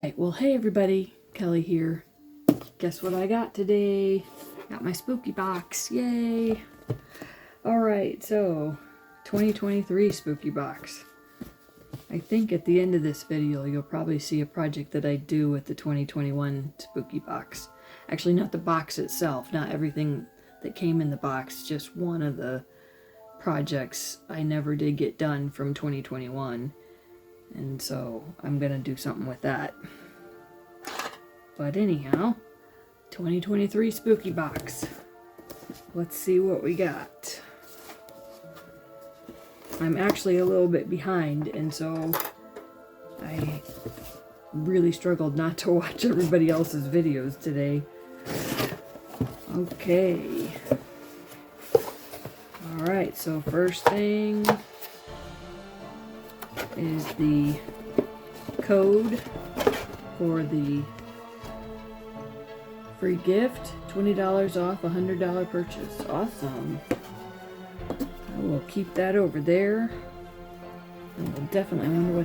Right, well, hey everybody, Kelly here. Guess what I got today? Got my spooky box, yay! Alright, so 2023 spooky box. I think at the end of this video you'll probably see a project that I do with the 2021 spooky box. Actually, not the box itself, not everything that came in the box, just one of the projects I never did get done from 2021. And so I'm gonna do something with that. But anyhow, 2023 spooky box. Let's see what we got. I'm actually a little bit behind, and so I really struggled not to watch everybody else's videos today. Okay. Alright, so first thing is the code for the free gift. $20 off a $100 purchase. Awesome. I will keep that over there. I will definitely wonder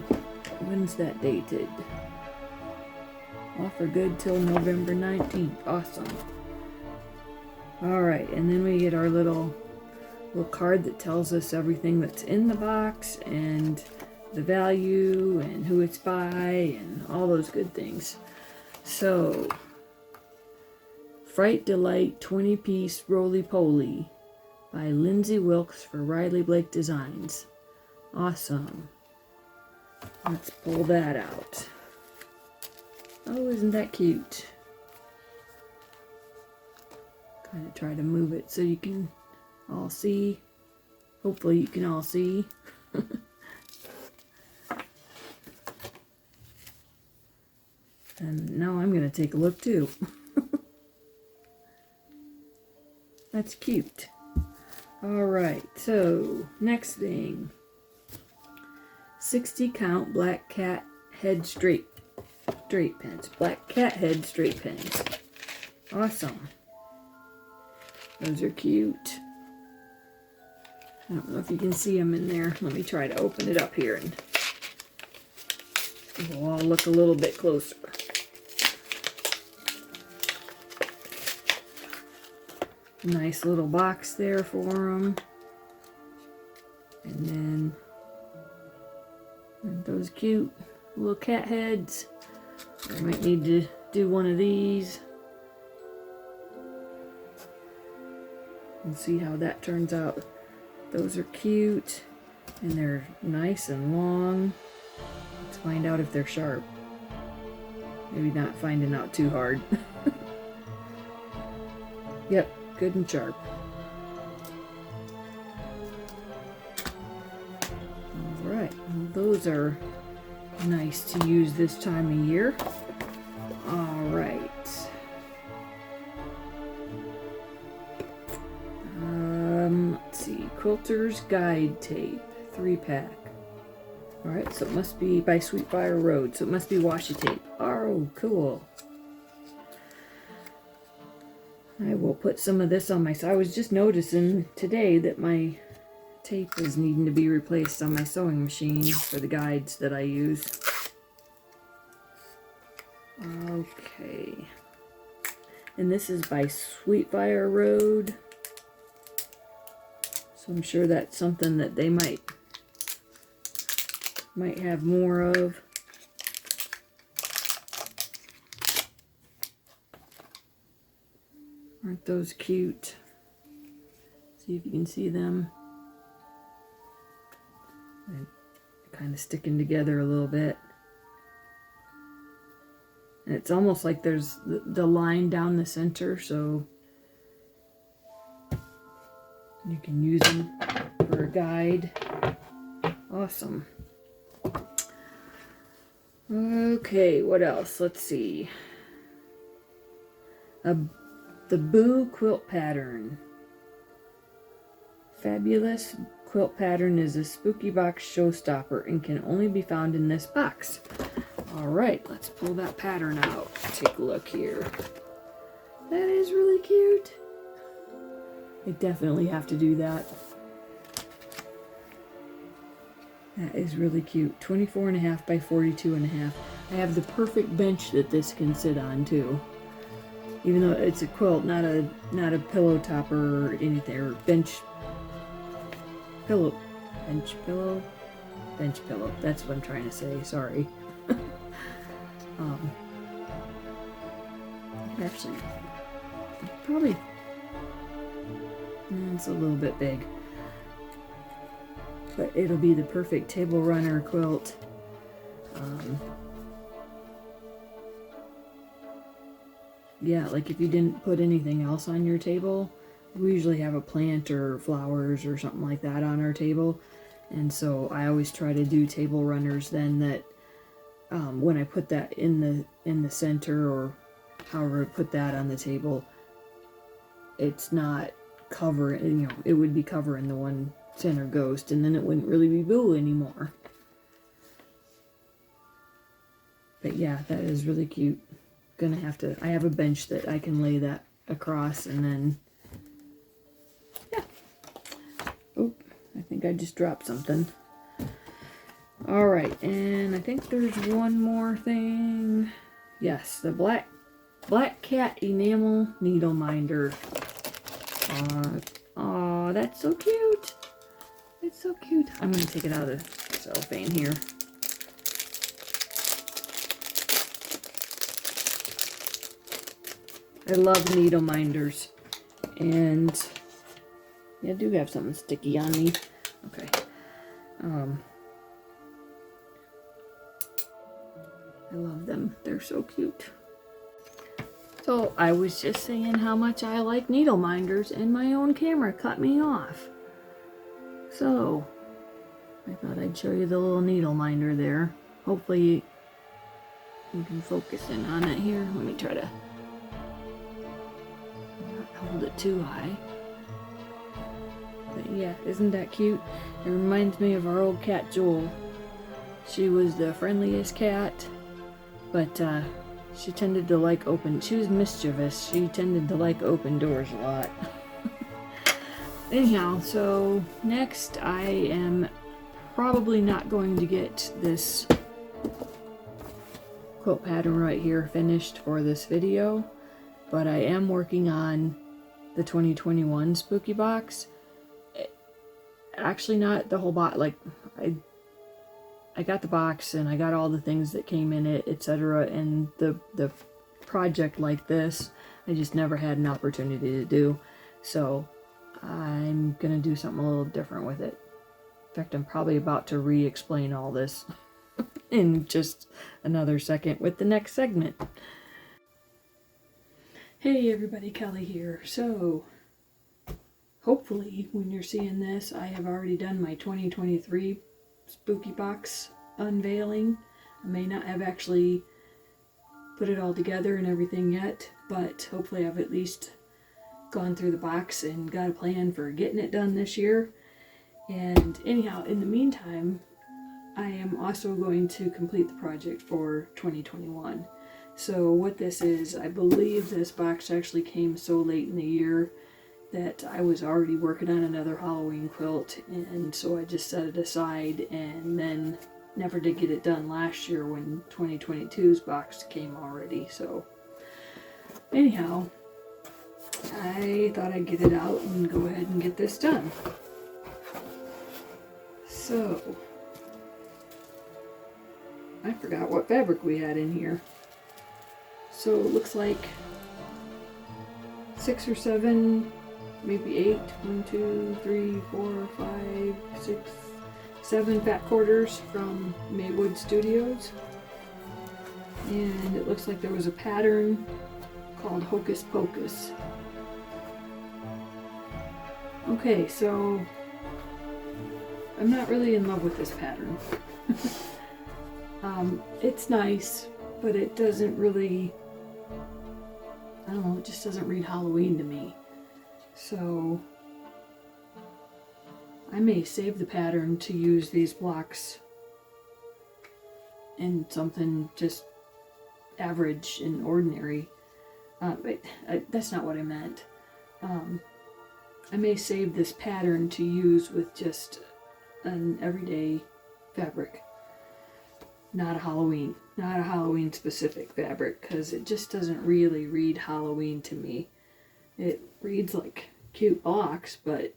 when's that dated. Offer good till November 19th. Awesome. Alright, and then we get our little card that tells us everything that's in the box and the value and who it's by and all those good things. So, Fright Delight 20-piece roly-poly by Lindsay Wilkes for Riley Blake Designs. Awesome. Let's pull that out. Oh, isn't that cute? Kind of try to move it so you can all see. Hopefully you can all see. And now I'm going to take a look too. That's cute. Alright, so next thing. 60 count black cat head straight pins. Black cat head straight pins. Awesome. Those are cute. I don't know if you can see them in there. Let me try to open it up here and we'll all look a little bit closer. Nice little box there for them. And then aren't those cute little cat heads? I might need to do one of these and see how that turns out. Those are cute and they're nice and long. Let's find out if they're sharp. Maybe not finding out too hard. Yep. Good and sharp. Alright, well, those are nice to use this time of year. Alright. Let's see. Quilter's Guide Tape. 3-pack. Alright, so it must be by Sweetbriar Road, so it must be washi tape. Oh, cool. I will put some of this on my... I was just noticing today that my tape is needing to be replaced on my sewing machine for the guides that I use. Okay. And this is by Sweetbriar Road. So I'm sure that's something that they might have more of. Aren't those cute? See if you can see them. They're kind of sticking together a little bit. And it's almost like there's the line down the center, so you can use them for a guide. Awesome. Okay, what else? Let's see. The Boo Quilt Pattern. Fabulous quilt pattern is a spooky box showstopper and can only be found in this box. Alright, let's pull that pattern out. Take a look here. That is really cute. I definitely have to do that. That is really cute. 24.5 by 42.5. I have the perfect bench that this can sit on too. Even though it's a quilt, not a pillow topper or anything, or bench pillow. That's what I'm trying to say, sorry. Actually, probably, it's a little bit big. But it'll be the perfect table runner quilt. Yeah, like if you didn't put anything else on your table, we usually have a plant or flowers or something like that on our table. And so I always try to do table runners then that when I put that in the center, or however I put that on the table, it's not covering, you know, it would be covering the one center ghost, and then it wouldn't really be blue anymore. But yeah, that is really cute. Gonna have to, I have a bench that I can lay that across, and then, yeah. Oh, I think I just dropped something. Alright, and I think there's one more thing. Yes, the black cat enamel needle minder. Aw, that's so cute. It's so cute. I'm gonna take it out of the cellophane here. I love needle minders, and yeah, I do have something sticky on me. Okay. I love them. They're so cute. So I was just saying how much I like needle minders, and my own camera cut me off. So I thought I'd show you the little needle minder there. Hopefully you can focus in on it here. Let me try to hold it too high. But yeah, isn't that cute? It reminds me of our old cat Jewel. She was the friendliest cat, but she tended to like she was mischievous. She tended to like open doors a lot. Anyhow, so next I am probably not going to get this quilt pattern right here finished for this video, but I am working on the 2021 spooky box. Actually, not the whole box. Like I got the box and I got all the things that came in it, etc. And the project like this, I just never had an opportunity to do. So I'm gonna do something a little different with it. In fact, I'm probably about to re-explain all this in just another second with the next segment. Hey everybody, Kelly here. So, hopefully when you're seeing this, I have already done my 2023 spooky box unveiling. I may not have actually put it all together and everything yet, but hopefully I've at least gone through the box and got a plan for getting it done this year. And anyhow, in the meantime, I am also going to complete the project for 2021. So what this is, I believe this box actually came so late in the year that I was already working on another Halloween quilt, and so I just set it aside and then never did get it done last year when 2022's box came already. So anyhow, I thought I'd get it out and go ahead and get this done. So I forgot what fabric we had in here. So it looks like 6 or 7, maybe 8. 1, 2, 3, 4, 5, 6, 7 fat quarters from Maywood Studios. And it looks like there was a pattern called Hocus Pocus. Okay, so I'm not really in love with this pattern. It's nice, but it doesn't really, I don't know, it just doesn't read Halloween to me. So I may save the pattern to use these blocks in something just average and ordinary. But that's not what I meant. I may save this pattern to use with just an everyday fabric, not a Halloween. not a Halloween specific fabric, because it just doesn't really read Halloween to me. It reads like cute box, but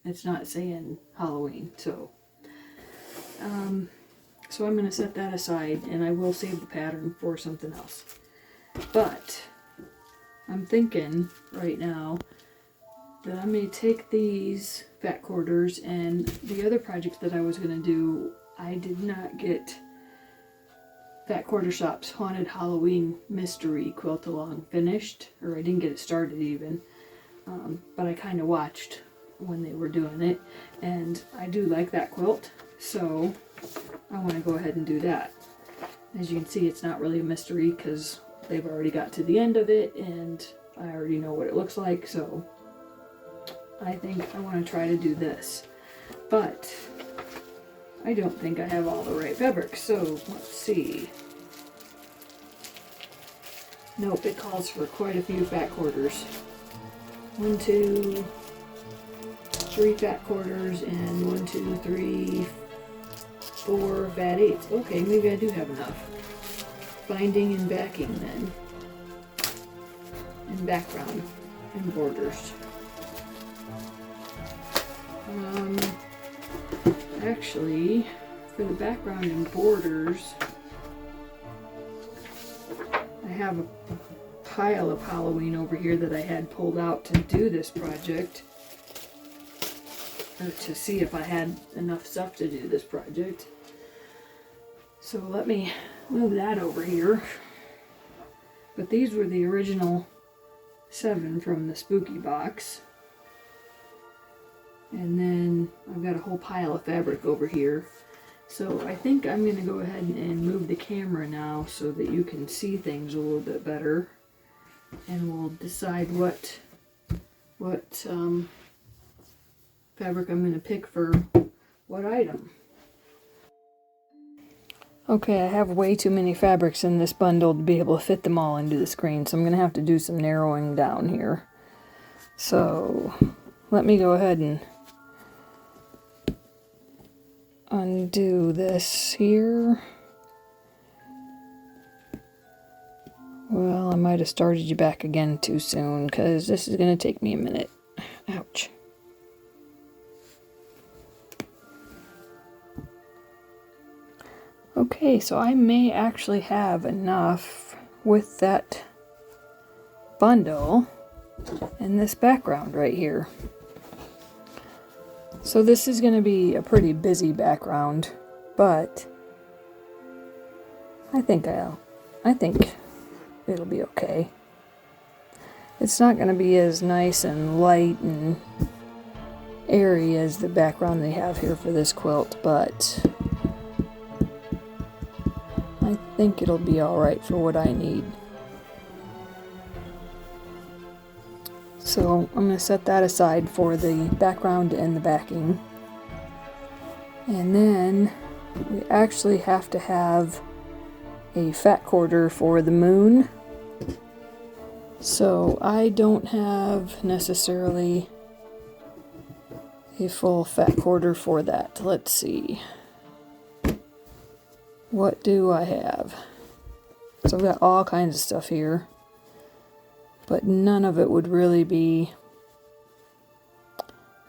it's not saying Halloween. So I'm going to set that aside, and I will save the pattern for something else. But I'm thinking right now that I may take these fat quarters, and the other projects that I was going to do, I did not get FatQuartershop's Haunted Halloween Mystery Quilt-Along finished, or I didn't get it started even, but I kind of watched when they were doing it, and I do like that quilt, so I want to go ahead and do that. As you can see, it's not really a mystery because they've already got to the end of it, and I already know what it looks like, so I think I want to try to do this. But I don't think I have all the right fabrics, so let's see. Nope, it calls for quite a few fat quarters. 1, 2, 3 fat quarters, and 1, 2, 3, 4 fat eighths. Okay, maybe I do have enough. Binding and backing then. And background and borders. Actually, for the background and borders, I have a pile of Halloween over here that I had pulled out to do this project, or to see if I had enough stuff to do this project. So let me move that over here. But these were the original 7 from the spooky box. And then I've got a whole pile of fabric over here. So I think I'm going to go ahead and move the camera now so that you can see things a little bit better. And we'll decide what fabric I'm going to pick for what item. Okay, I have way too many fabrics in this bundle to be able to fit them all into the screen, so I'm going to have to do some narrowing down here. So let me go ahead and undo this here. Well, I might have started you back again too soon, because this is going to take me a minute. Ouch. Okay, so I may actually have enough with that bundle and this background right here. So this is going to be a pretty busy background, but I think it'll be okay. It's not going to be as nice and light and airy as the background they have here for this quilt, but I think it'll be alright for what I need. So I'm going to set that aside for the background and the backing. And then we actually have to have a fat quarter for the moon. So I don't have necessarily a full fat quarter for that. Let's see. What do I have? So I've got all kinds of stuff here, but none of it would really be...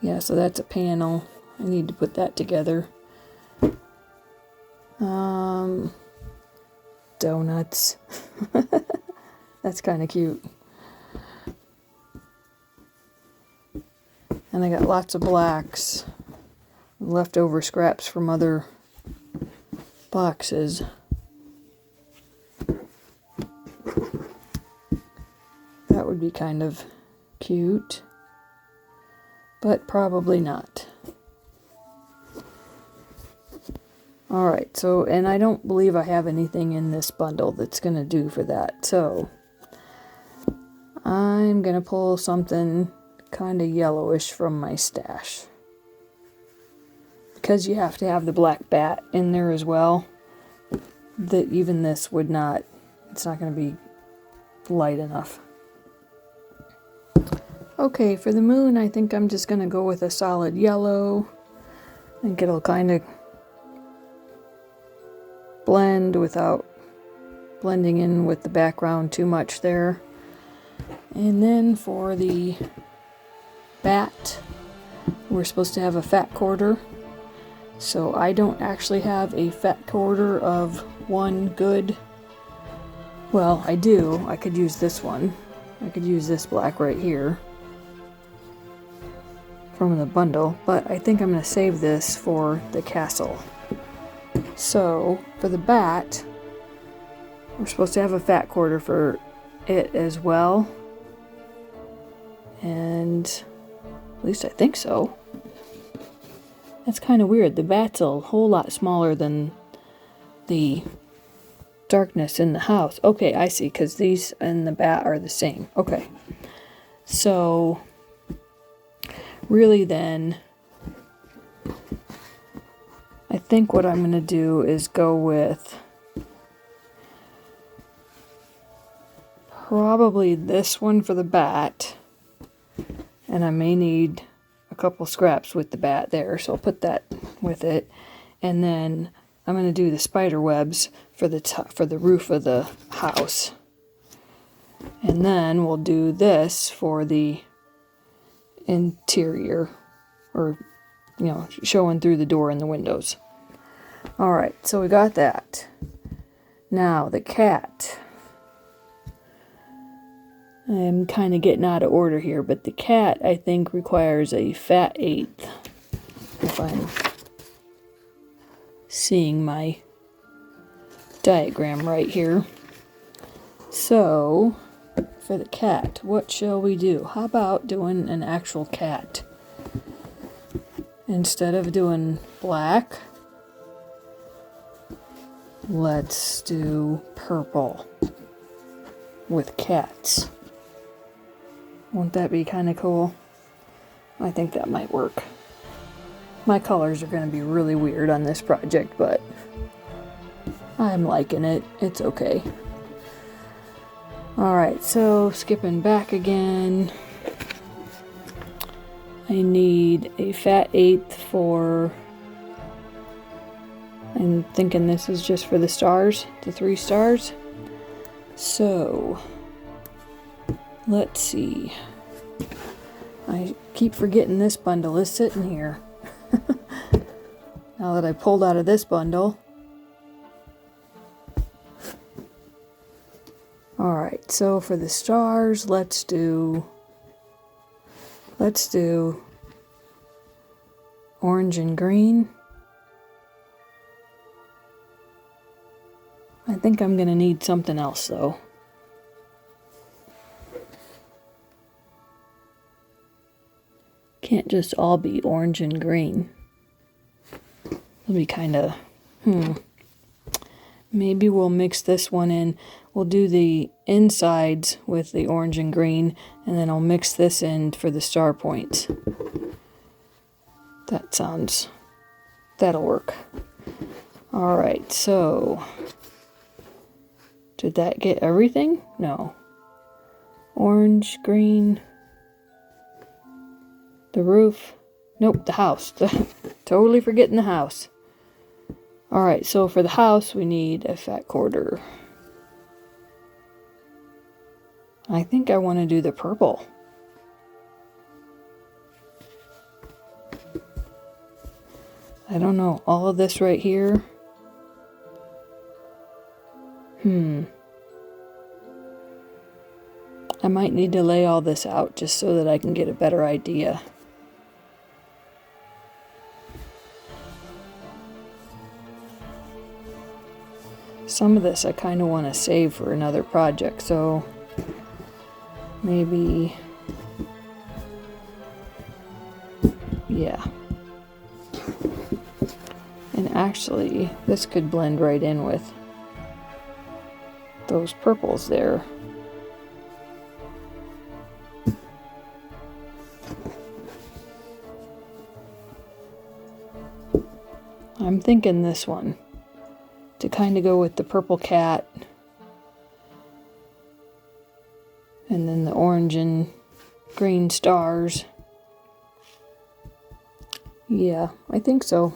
Yeah, so that's a panel. I need to put that together. Donuts. That's kind of cute. And I got lots of blacks, leftover scraps from other boxes. That would be kind of cute, but probably not. Alright, so, and I don't believe I have anything in this bundle that's going to do for that, so I'm going to pull something kind of yellowish from my stash. Because you have to have the black bat in there as well, that even this would not, it's not going to be light enough. Okay, for the moon, I think I'm just going to go with a solid yellow. I think it'll kind of blend without blending in with the background too much there. And then for the bat, we're supposed to have a fat quarter. So I don't actually have a fat quarter of one good. Well, I do. I could use this one. I could use this black right here from the bundle, but I think I'm going to save this for the castle. So for the bat, we're supposed to have a fat quarter for it as well. And at least I think so. That's kind of weird. The bat's a whole lot smaller than the darkness in the house. Okay, I see, because these and the bat are the same. Okay. So, really then, I think what I'm going to do is go with probably this one for the bat. And I may need a couple scraps with the bat there, so I'll put that with it. And then I'm going to do the spider webs for the roof of the house. And then we'll do this for the interior, or, you know, showing through the door and the windows. Alright, so we got that. Now, the cat. I'm kind of getting out of order here, but the cat, I think, requires a fat 1/8. If I'm seeing my diagram right here. So, for the cat, what shall we do? How about doing an actual cat? Instead of doing black, let's do purple with cats. Won't that be kind of cool? I think that might work. My colors are going to be really weird on this project, but I'm liking it. It's okay. Alright, so skipping back again. I need a fat 1/8 for... I'm thinking this is just for the stars, the 3 stars. So... let's see. I keep forgetting this bundle is sitting here. Now that I pulled out of this bundle. Alright, so for the stars, let's do orange and green. I think I'm gonna need something else though. Can't just all be orange and green. It'll be kind of, Maybe we'll mix this one in. We'll do the insides with the orange and green, and then I'll mix this in for the star points. That'll work. Alright, so, did that get everything? No. Orange, green... the roof. Nope, the house. Totally forgetting the house. Alright, so for the house, we need a fat quarter. I think I want to do the purple. I don't know. All of this right here. I might need to lay all this out just so that I can get a better idea. Some of this I kind of want to save for another project, so maybe, yeah. And actually, this could blend right in with those purples there. I'm thinking this one to kind of go with the purple cat and then the orange and green stars. Yeah, I think so.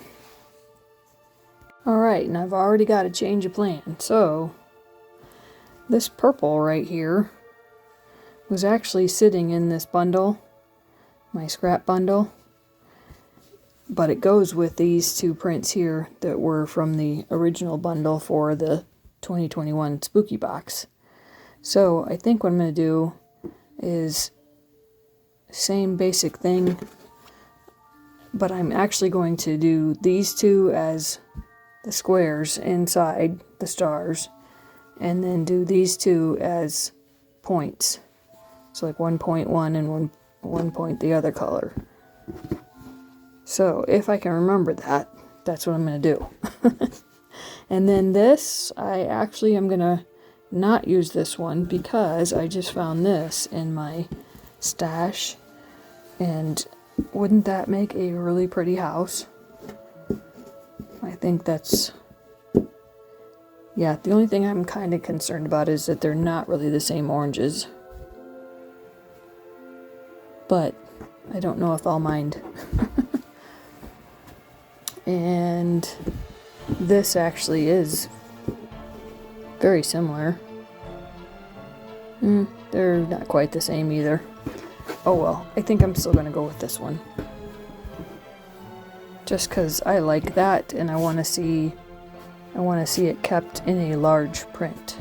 Alright, and I've already got a change of plan. So, this purple right here was actually sitting in this bundle, my scrap bundle, but it goes with these two prints here that were from the original bundle for the 2021 Spooky Box. So I think what I'm going to do is same basic thing, but I'm actually going to do these two as the squares inside the stars, and then do these two as points. So like 1.1 and one point the other color. So if I can remember that, that's what I'm going to do. And then this, I actually am going to not use this one because I just found this in my stash. And wouldn't that make a really pretty house? I think that's... Yeah, the only thing I'm kind of concerned about is that they're not really the same oranges. But I don't know if I'll mind. And this actually is very similar. They're not quite the same either. Oh well, I think I'm still going to go with this one. Just because I like that and I want to see it kept in a large print.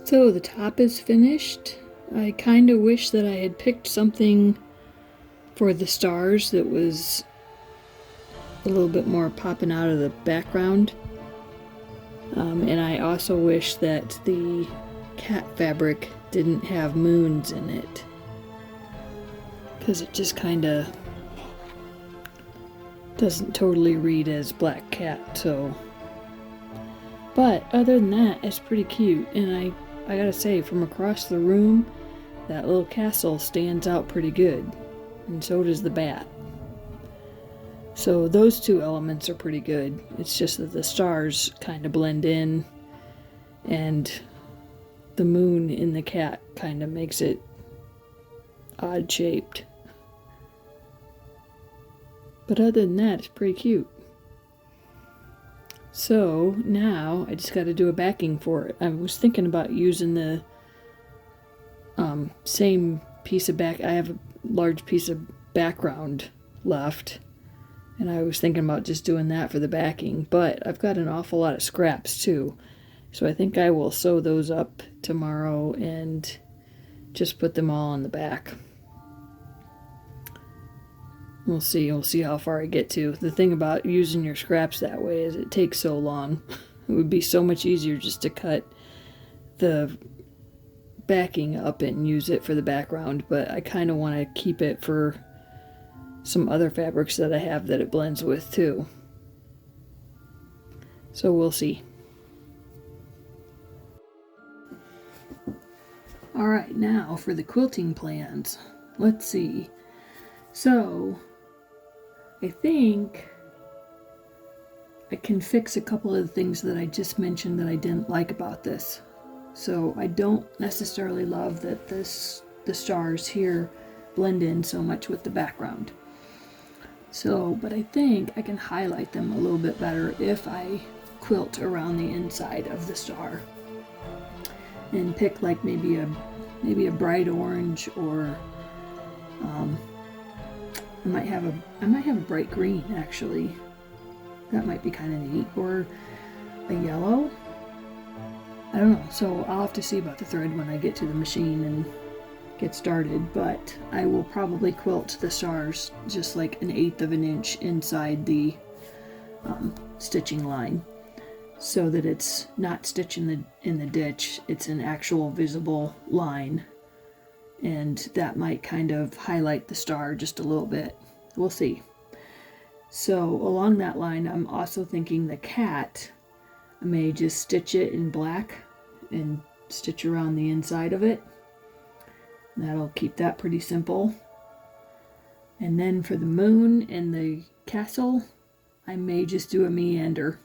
So the top is finished. I kind of wish that I had picked something for the stars that was a little bit more popping out of the background. And I also wish that the cat fabric didn't have moons in it, because it just kind of doesn't totally read as black cat. So, but other than that, it's pretty cute. And I gotta say, from across the room, that little castle stands out pretty good, and so does the bat. So those two elements are pretty good. It's just that the stars kind of blend in, and the moon in the cat kind of makes it odd shaped. But other than that, it's pretty cute. So now I just got to do a backing for it. I was thinking about using the same piece of back. I have a large piece of background left, and I was thinking about just doing that for the backing. But I've got an awful lot of scraps too, so I think I will sew those up tomorrow and just put them all on the back. We'll see how far I get to. The thing about using your scraps that way is it takes so long. It would be so much easier just to cut the backing up and use it for the background, but I kind of want to keep it for some other fabrics that I have that it blends with too. So we'll see. Alright, now for the quilting plans. Let's see. So I think I can fix a couple of the things that I just mentioned that I didn't like about this. So I don't necessarily love that the stars here blend in so much with the background. So, but I think I can highlight them a little bit better if I quilt around the inside of the star and pick like maybe a bright orange, or I might have a bright green actually. That might be kind of neat, or a yellow. I don't know. So I'll have to see about the thread when I get to the machine and get started, but I will probably quilt the stars just like 1/8 of an inch inside the stitching line, so that it's not stitched in the ditch, it's an actual visible line, and that might kind of highlight the star just a little bit. We'll see. So along that line, I'm also thinking the cat, I may just stitch it in black and stitch around the inside of it. That'll keep that pretty simple. And then for the moon and the castle, I may just do a meander.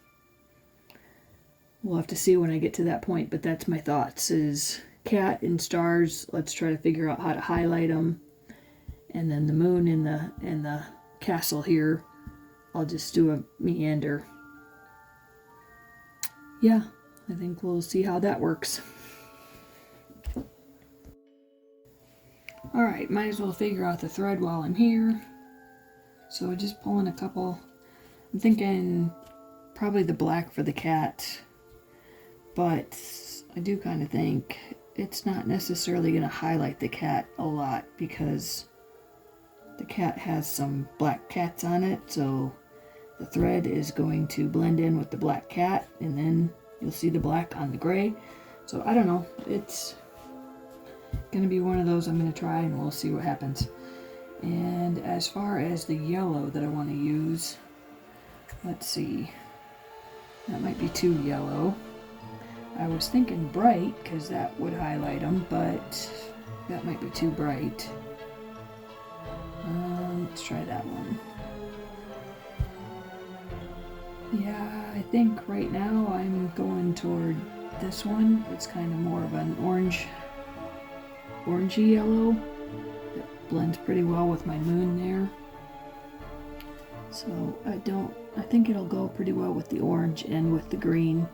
We'll have to see when I get to that point, but that's my thoughts, is cat and stars, let's try to figure out how to highlight them. And then the moon and the castle here, I'll just do a meander. Yeah, I think we'll see how that works. Alright, might as well figure out the thread while I'm here. So just pulling a couple. I'm thinking probably the black for the cat, but I do kind of think it's not necessarily going to highlight the cat a lot, because the cat has some black cats on it, so the thread is going to blend in with the black cat, and then you'll see the black on the gray. So I don't know, it's gonna be one of those I'm gonna try, and we'll see what happens. And as far as the yellow that I want to use, let's see, that might be too yellow. I was thinking bright, because that would highlight them, but that might be too bright. Let's try that one. Yeah, I think right now I'm going toward this one. It's kind of more of an orangey yellow. It blends pretty well with my moon there. So I think it'll go pretty well with the orange and with the green.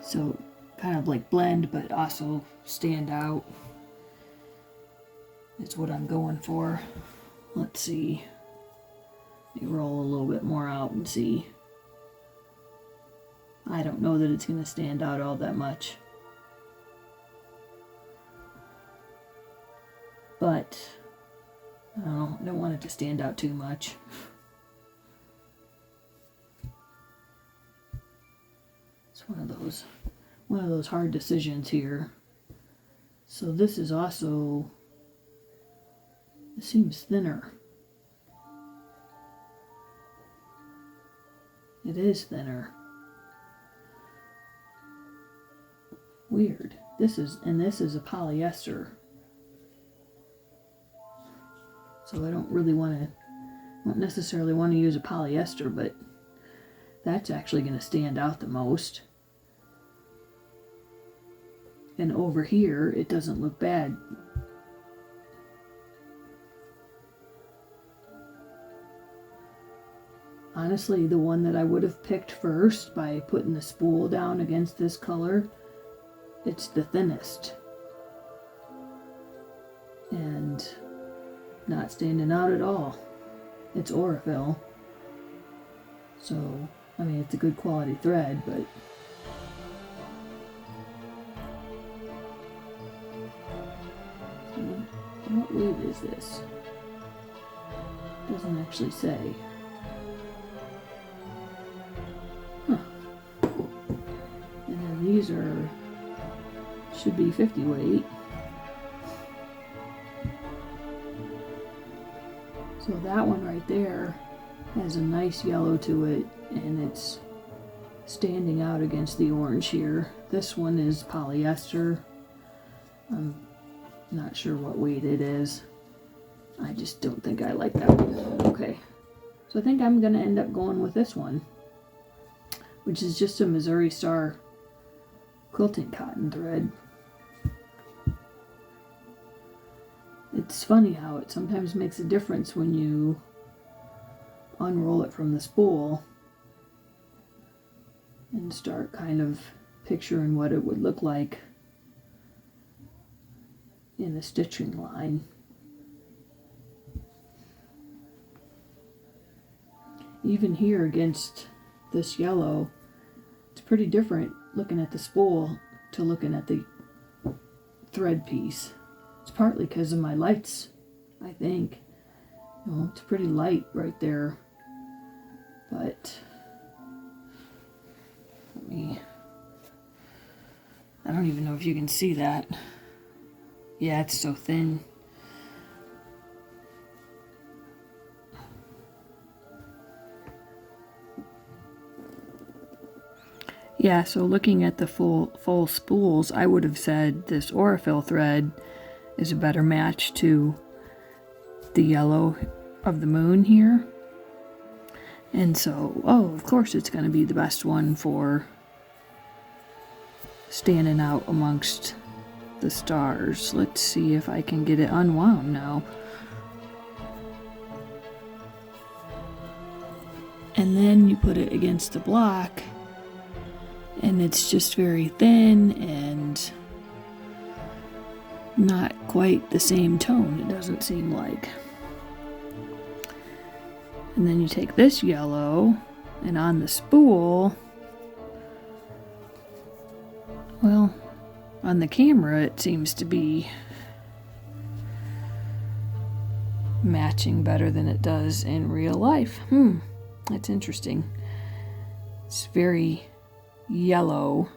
So kind of like blend, but also stand out. Is what I'm going for. Let's see. Let me roll a little bit more out and see. I don't know that it's going to stand out all that much. But I don't want it to stand out too much. It's one of those hard decisions here. So this is also, it seems thinner. It is thinner. Weird. This is a polyester. So I don't necessarily want to use a polyester, but that's actually going to stand out the most. And over here, it doesn't look bad. Honestly, the one that I would have picked first by putting the spool down against this color, it's the thinnest. And not standing out at all. It's Aurifil. So, I mean, it's a good quality thread, but so, what weight is this? Doesn't actually say. Huh. And then these should be 50 weight. So that one right there has a nice yellow to it, and it's standing out against the orange here. This one is polyester. I'm not sure what weight it is. I just don't think I like that one. Okay, so I think I'm going to end up going with this one, which is just a Missouri Star quilting cotton thread. It's funny how it sometimes makes a difference when you unroll it from the spool and start kind of picturing what it would look like in the stitching line. Even here against this yellow, it's pretty different looking at the spool to looking at the thread piece. It's partly because of my lights, I think. Well, it's pretty light right there, but I don't even know if you can see that. Yeah, it's so thin. Yeah, so looking at the full spools, I would have said this Aurifil thread is a better match to the yellow of the moon here. And so, of course it's going to be the best one for standing out amongst the stars. Let's see if I can get it unwound now. And then you put it against the block, and it's just very thin and not quite the same tone, it doesn't seem like. And then you take this yellow, and on the spool, well, on the camera it seems to be matching better than it does in real life. That's interesting. It's very yellow,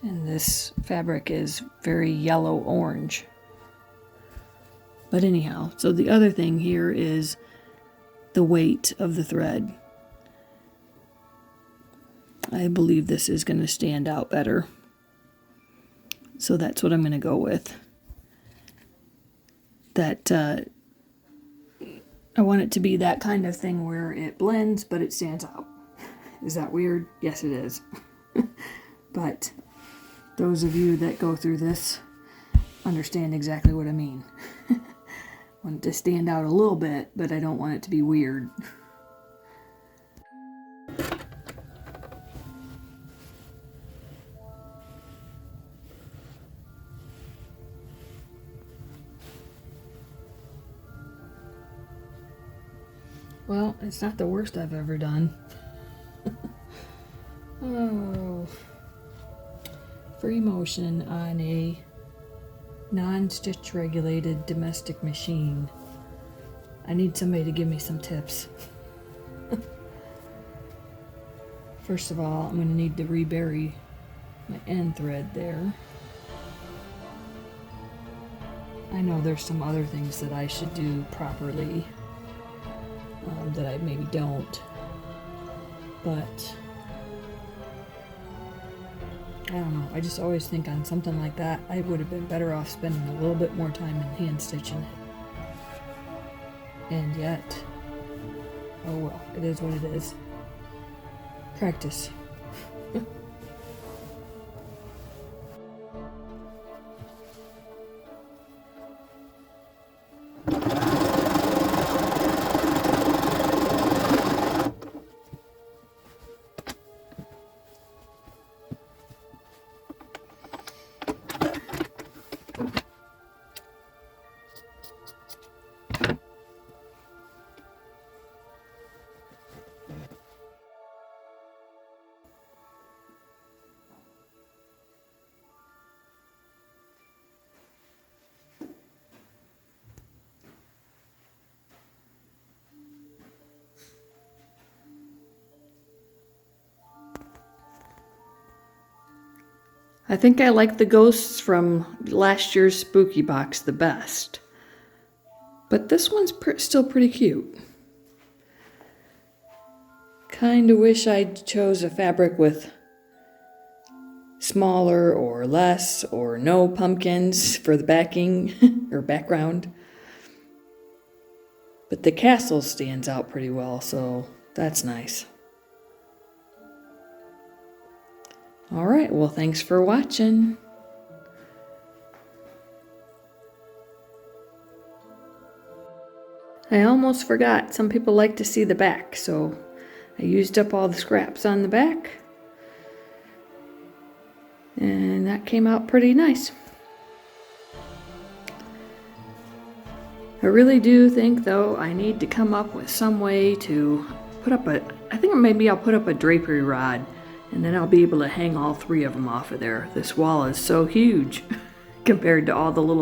and this fabric is very yellow-orange. But anyhow, so the other thing here is the weight of the thread. I believe this is going to stand out better. So that's what I'm going to go with. That I want it to be that kind of thing where it blends, but it stands out. Is that weird? Yes, it is. But those of you that go through this understand exactly what I mean. I want it to stand out a little bit, but I don't want it to be weird. Well, it's not the worst I've ever done. Oh, free motion on a non-stitch regulated domestic machine. I need somebody to give me some tips. First of all, I'm going to need to rebury my end thread there. I know there's some other things that I should do properly that I maybe don't, but I don't know. I just always think on something like that, I would have been better off spending a little bit more time in hand stitching it. And yet, oh well, it is what it is. Practice. I think I like the ghosts from last year's spooky box the best. But this one's still pretty cute. Kinda wish I'd chose a fabric with smaller or less or no pumpkins for the backing or background. But the castle stands out pretty well, so that's nice. Alright, well thanks for watching. I almost forgot, some people like to see the back, so I used up all the scraps on the back. And that came out pretty nice. I really do think, though, I need to come up with some way to put up I think maybe I'll put up a drapery rod, and then I'll be able to hang all 3 of them off of there. This wall is so huge compared to all the little